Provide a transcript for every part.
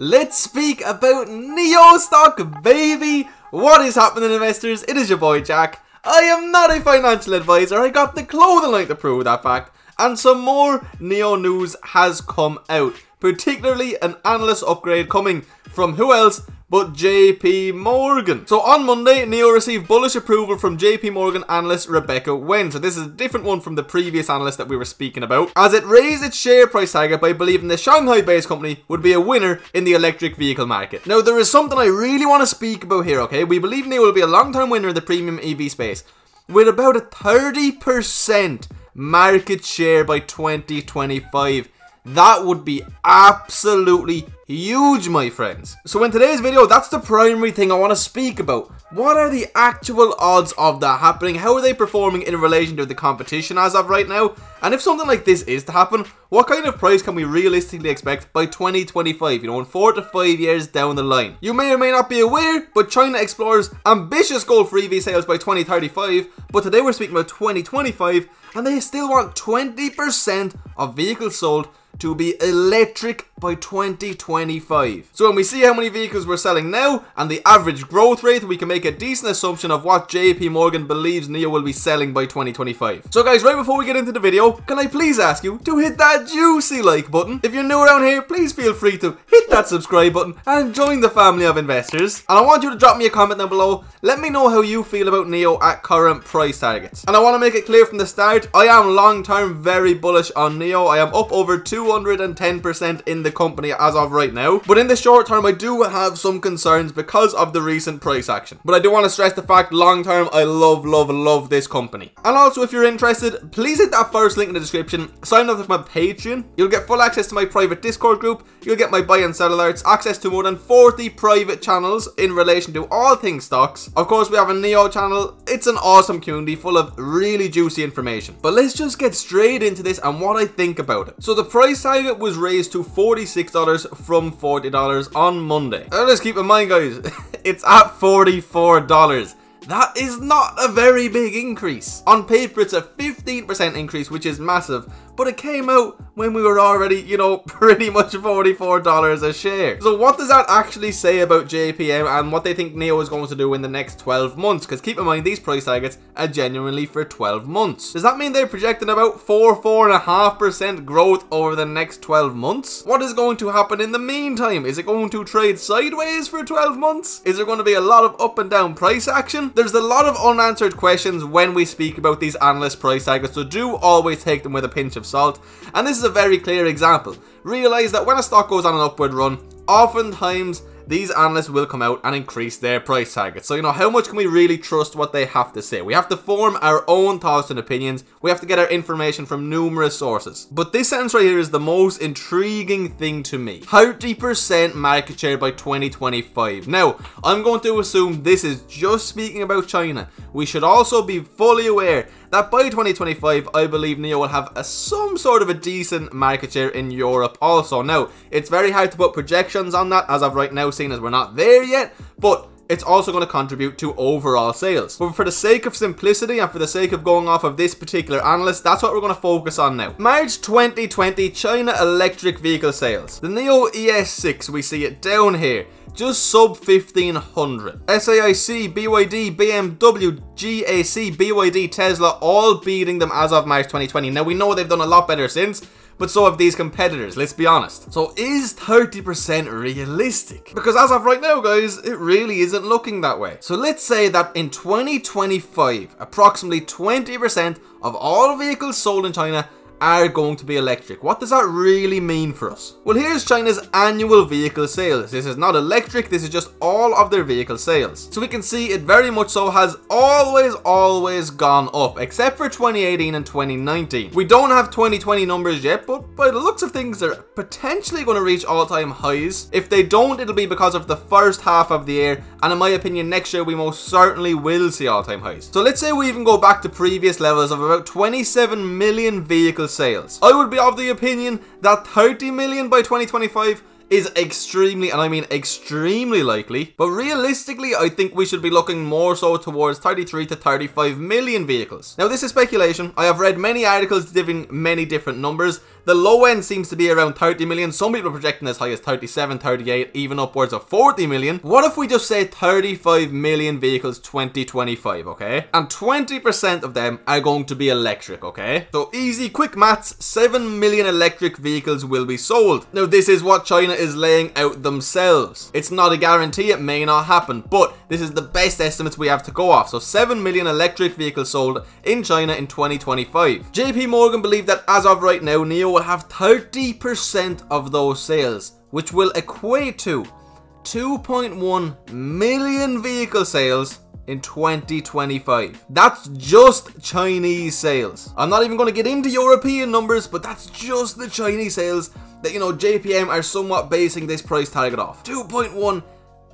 Let's speak about NIO stock, baby! What is happening, investors? It is your boy Jack. I am not a financial advisor. I got the clothing line to prove that fact. And some more NIO news has come out, particularly an analyst upgrade coming from who else but JP Morgan. So on Monday, NIO received bullish approval from JP Morgan analyst Rebecca Wen. So this is a different one from the previous analyst that we were speaking about, as it raised its share price target by believing the Shanghai-based company would be a winner in the electric vehicle market. Now, there is something I really want to speak about here, okay? We believe NIO will be a long-term winner in the premium EV space, with about a 30% market share by 2025. That would be absolutely huge, my friends. So in today's video, that's the primary thing I want to speak about. What are the actual odds of that happening? How are they performing in relation to the competition as of right now? And if something like this is to happen, what kind of price can we realistically expect by 2025, in 4 to 5 years down the line? You may or may not be aware, but China explores ambitious goal for EV sales by 2035, but today we're speaking about 2025, and they still want 20% of vehicles sold to be electric by 2025. So when we see how many vehicles we're selling now and the average growth rate, we can make a decent assumption of what JP Morgan believes NIO will be selling by 2025. So guys, right before we get into the video, can I please ask you to hit that juicy like button? If you're new around here, please feel free to hit that subscribe button and join the family of investors. And I want you to drop me a comment down below. Let me know how you feel about NIO at current price targets. And I want to make it clear from the start, I am long term very bullish on NIO. I am up over 210% in the company as of right now, but in the short term I do have some concerns because of the recent price action. But I do want to stress the fact, long term I love this company. And also, if you're interested, please hit that first link in the description, sign up with my Patreon. You'll get full access to my private Discord group, you'll get my buy and sell alerts, access to more than 40 private channels in relation to all things stocks. Of course, we have a NIO channel. It's an awesome community full of really juicy information. But let's just get straight into this and what I think about it. So the price target was raised to $46 from $40 on Monday. Now let's keep in mind, guys, it's at $44. That is not a very big increase. On paper, it's a 15% increase, which is massive, but it came out when we were already, pretty much $44 a share. So what does that actually say about JPM and what they think NIO is going to do in the next 12 months? Because keep in mind, these price targets are genuinely for 12 months. Does that mean they're projecting about 4.5% growth over the next 12 months? What is going to happen in the meantime? Is it going to trade sideways for 12 months? Is there going to be a lot of up and down price action? There's a lot of unanswered questions when we speak about these analyst price targets, so do always take them with a pinch of salt. And this is a very clear example. Realize that when a stock goes on an upward run, oftentimes these analysts will come out and increase their price targets. So, how much can we really trust what they have to say? We have to form our own thoughts and opinions. We have to get our information from numerous sources. But this sentence right here is the most intriguing thing to me. 30% market share by 2025. Now, I'm going to assume this is just speaking about China. We should also be fully aware that by 2025, I believe NIO will have some sort of a decent market share in Europe also. Now, it's very hard to put projections on that as of right now, seeing as we're not there yet, but it's also going to contribute to overall sales. But for the sake of simplicity and for the sake of going off of this particular analyst, that's what we're going to focus on now. March 2020, China electric vehicle sales. The NIO ES6, we see it down here, just sub 1500. SAIC, BYD, BMW, GAC, BYD, Tesla, all beating them as of March 2020. Now we know they've done a lot better since, but so have these competitors, let's be honest. So is 30% realistic? Because as of right now, guys, it really isn't looking that way. So let's say that in 2025, approximately 20% of all vehicles sold in China are going to be electric. What does that really mean for us? Well, here's China's annual vehicle sales. This is not electric, this is just all of their vehicle sales. So we can see it very much so has always gone up, except for 2018 and 2019. We don't have 2020 numbers yet, but by the looks of things, they're potentially going to reach all-time highs. If they don't, it'll be because of the first half of the year, and in my opinion, next year we most certainly will see all-time highs. So let's say we even go back to previous levels of about 27 million vehicle sales. I would be of the opinion that 30 million by 2025 is extremely, and I mean extremely likely, but realistically I think we should be looking more so towards 33 to 35 million vehicles. Now this is speculation. I have read many articles giving many different numbers. The low end seems to be around 30 million. Some people are projecting as high as 37, 38, even upwards of 40 million. What if we just say 35 million vehicles 2025, okay? And 20% of them are going to be electric, okay? So easy, quick maths, 7 million electric vehicles will be sold. Now this is what China is laying out themselves. It's not a guarantee, it may not happen, but this is the best estimates we have to go off. So 7 million electric vehicles sold in China in 2025. JP Morgan believe that as of right now, NIO will have 30% of those sales, which will equate to 2.1 million vehicle sales in 2025. That's just Chinese sales. I'm not even going to get into European numbers, but that's just the Chinese sales that, you know, JPM are somewhat basing this price target off. 2.1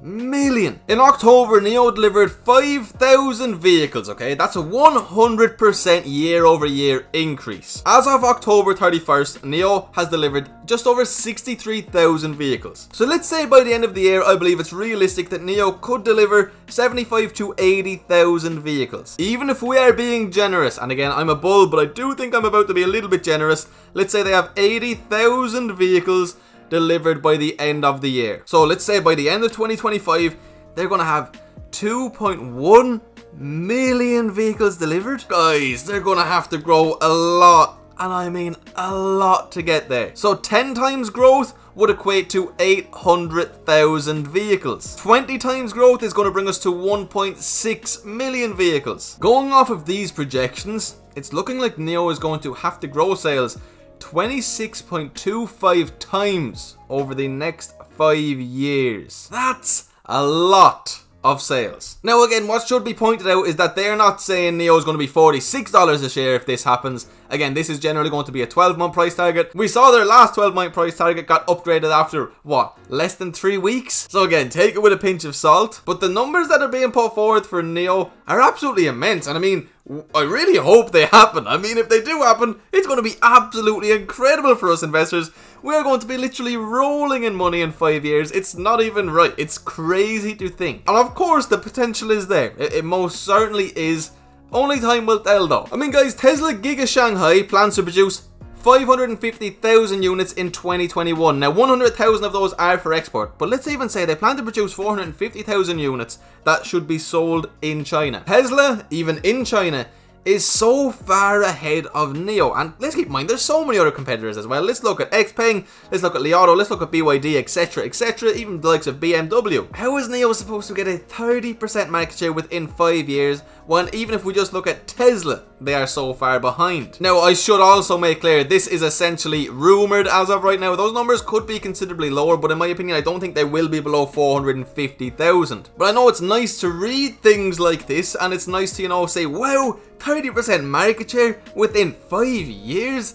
million. In October, NIO delivered 5,000 vehicles, okay? That's a 100% year-over-year increase. As of October 31st, NIO has delivered just over 63,000 vehicles. So let's say by the end of the year, I believe it's realistic that NIO could deliver 75 to 80,000 vehicles. Even if we are being generous, and again, I'm a bull, but I do think I'm about to be a little bit generous. Let's say they have 80,000 vehicles delivered by the end of the year. So let's say by the end of 2025, they're gonna have 2.1 million vehicles delivered. Guys, they're gonna have to grow a lot, and I mean a lot, to get there. So 10 times growth would equate to 800,000 vehicles. 20 times growth is going to bring us to 1.6 million vehicles. Going off of these projections, it's looking like NIO is going to have to grow sales 26.25 times over the next 5 years. That's a lot of sales. Now again, what should be pointed out is that they're not saying NIO is going to be $46 a share if this happens. Again, this is generally going to be a 12-month price target. We saw their last 12-month price target got upgraded after, what, less than 3 weeks? So again, take it with a pinch of salt. But the numbers that are being put forward for NIO are absolutely immense. And I mean, I really hope they happen. I mean, if they do happen, it's going to be absolutely incredible for us investors. We're going to be literally rolling in money in 5 years. It's not even right. It's crazy to think. And of course, the potential is there. It most certainly is. Only time will tell though. I mean guys, Tesla Giga Shanghai plans to produce 550,000 units in 2021. Now 100,000 of those are for export, but let's even say they plan to produce 450,000 units that should be sold in China. Tesla, even in China, is so far ahead of NIO, and let's keep in mind there's so many other competitors as well. Let's look at XPeng, let's look at Li Auto, let's look at BYD, etc, etc, even the likes of BMW. How is NIO supposed to get a 30% market share within 5 years when even if we just look at Tesla, they are so far behind? Now I should also make clear, this is essentially rumoured as of right now. Those numbers could be considerably lower, but in my opinion I don't think they will be below 450,000. But I know it's nice to read things like this, and it's nice to, you know, say, wow, 30% market share within 5 years.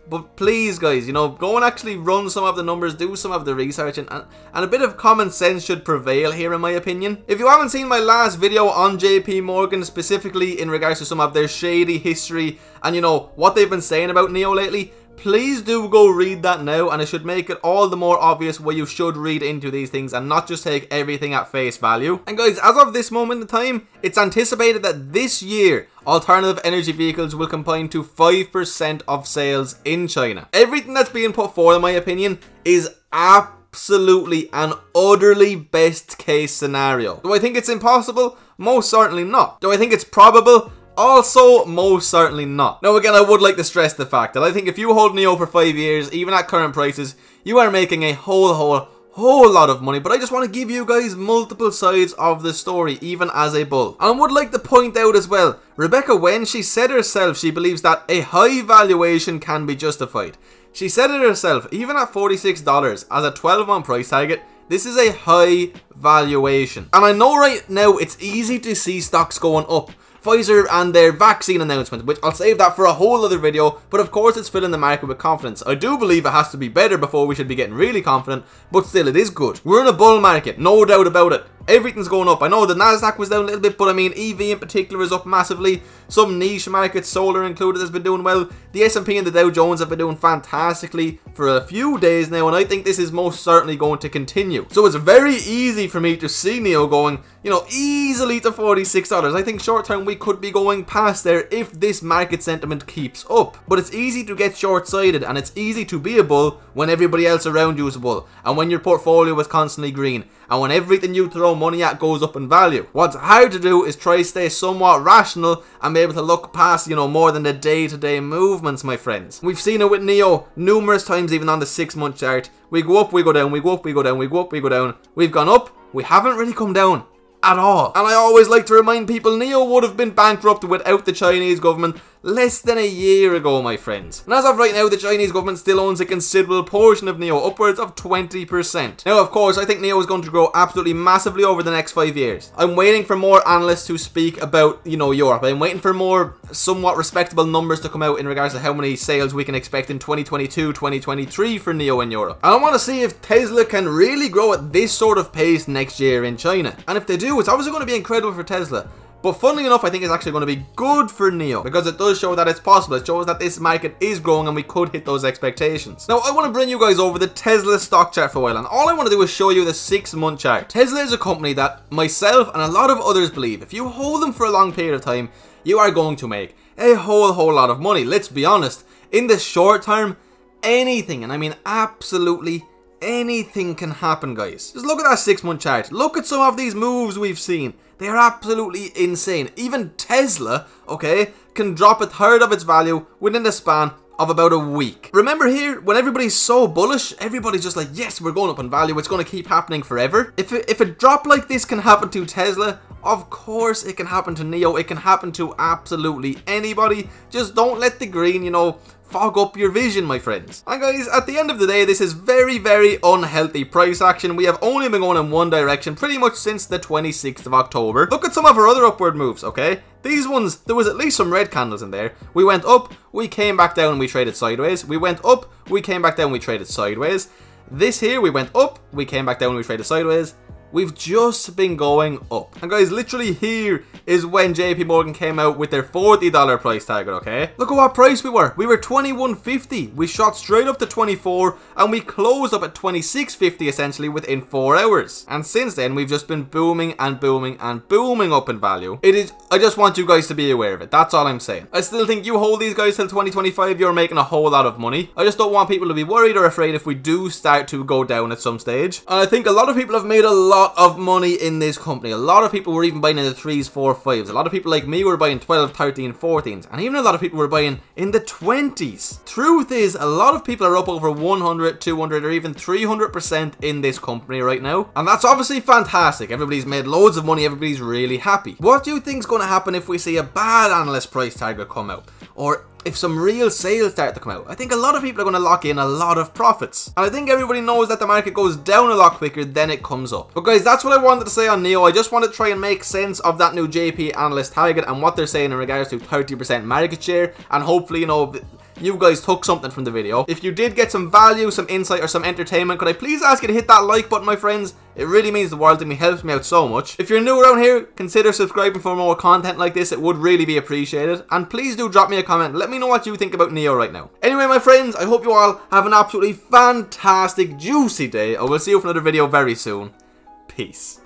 But please guys, you know, go and actually run some of the numbers, do some of the research, and a bit of common sense should prevail here in my opinion. If you haven't seen my last video on JP Morgan, specifically in regards to some of their shady history and, you know, what they've been saying about NIO lately, please do go read that now, and it should make it all the more obvious why you should read into these things and not just take everything at face value. And guys, as of this moment in time, it's anticipated that this year alternative energy vehicles will combine to 5% of sales in China. Everything that's being put forward, in my opinion, is absolutely and utterly best case scenario. Do I think it's impossible? Most certainly not. Do I think it's probable? Also, most certainly not. Now again, I would like to stress the fact that I think if you hold NIO for 5 years, even at current prices, you are making a whole lot of money. But I just want to give you guys multiple sides of the story, even as a bull. And I would like to point out as well, Rebecca Wen, she said herself she believes that a high valuation can be justified. She said it herself, even at $46 as a 12-month price target, this is a high valuation. And I know right now it's easy to see stocks going up. Pfizer and their vaccine announcement, which I'll save that for a whole other video, but of course it's filling the market with confidence. I do believe it has to be better before we should be getting really confident, but still it is good. We're in a bull market, no doubt about it. Everything's going up. I know the Nasdaq was down a little bit, but I mean EV in particular is up massively. Some niche markets, solar included, has been doing well. The S&P and the Dow Jones have been doing fantastically for a few days now, and I think this is most certainly going to continue. So it's very easy for me to see NIO going, you know, easily to $46. I think short term we could be going past there if this market sentiment keeps up. But it's easy to get short-sighted, and it's easy to be a bull when everybody else around you is a bull, and when your portfolio is constantly green, and when everything you throw money at goes up in value. What's hard to do is try to stay somewhat rational and be able to look past, you know, more than the day-to-day movements, my friends. We've seen it with NIO numerous times, even on the 6-month chart. We go up, we go down, we go up, we go down, we go up, we go down. We've gone up, we haven't really come down at all. And I always like to remind people, NIO would have been bankrupt without the Chinese government less than a year ago, my friends. And as of right now, the Chinese government still owns a considerable portion of NIO, upwards of 20%. Now, of course, I think NIO is going to grow absolutely massively over the next 5 years. I'm waiting for more analysts to speak about, you know, Europe. I'm waiting for more somewhat respectable numbers to come out in regards to how many sales we can expect in 2022, 2023 for NIO in Europe. And I want to see if Tesla can really grow at this sort of pace next year in China. And if they do, it's obviously going to be incredible for Tesla. But funnily enough, I think it's actually going to be good for NIO, because it does show that it's possible. It shows that this market is growing and we could hit those expectations. Now, I want to bring you guys over the Tesla stock chart for a while, and all I want to do is show you the 6-month chart. Tesla is a company that myself and a lot of others believe, if you hold them for a long period of time, you are going to make a whole lot of money. Let's be honest, in the short term, anything, and I mean absolutely anything can happen, guys. Just look at that 6-month chart. Look at some of these moves we've seen. They are absolutely insane. Even Tesla, okay, can drop a third of its value within the span of about a week. Remember here, when everybody's so bullish, everybody's just like, yes, we're going up in value, it's going to keep happening forever. If a drop like this can happen to Tesla, of course it can happen to NIO, it can happen to absolutely anybody. Just don't let the green, you know, fog up your vision, my friends. And guys, at the end of the day, this is very unhealthy price action. We have only been going in one direction pretty much since the 26th of October. Look at some of our other upward moves, okay? These ones, there was at least some red candles in there. We went up, we came back down, and we traded sideways. We went up, we came back down, we traded sideways. This here, we went up, we came back down, and we traded sideways. We've just been going up. And guys, literally here is when JP Morgan came out with their $40 price target, okay? Look at what price we were. We were $21.50. We shot straight up to 24 and we closed up at $26.50 essentially within 4 hours. And since then, we've just been booming and booming and booming up in value. I just want you guys to be aware of it. That's all I'm saying. I still think you hold these guys till 2025, you're making a whole lot of money. I just don't want people to be worried or afraid if we do start to go down at some stage. And I think a lot of people have made a lot of money in this company. A lot of people were even buying in the 3s, 4s, 5s. A lot of people like me were buying 12, 13, 14s. And even a lot of people were buying in the 20s. Truth is, a lot of people are up over 100, 200, or even 300% in this company right now. And that's obviously fantastic. Everybody's made loads of money. Everybody's really happy. What do you think is going to happen if we see a bad analyst price target come out? Or if some real sales start to come out? I think a lot of people are going to lock in a lot of profits. And I think everybody knows that the market goes down a lot quicker than it comes up. But guys, that's what I wanted to say on NIO. I just wanted to try and make sense of that new JP analyst target and what they're saying in regards to 30% market share. And hopefully, you know, you guys took something from the video. If you did get some value, some insight, or some entertainment, could I please ask you to hit that like button, my friends? It really means the world to me, helps me out so much. If you're new around here, consider subscribing for more content like this. It would really be appreciated. And please do drop me a comment. Let me know what you think about NIO right now. Anyway, my friends, I hope you all have an absolutely fantastic, juicy day. I will see you for another video very soon. Peace.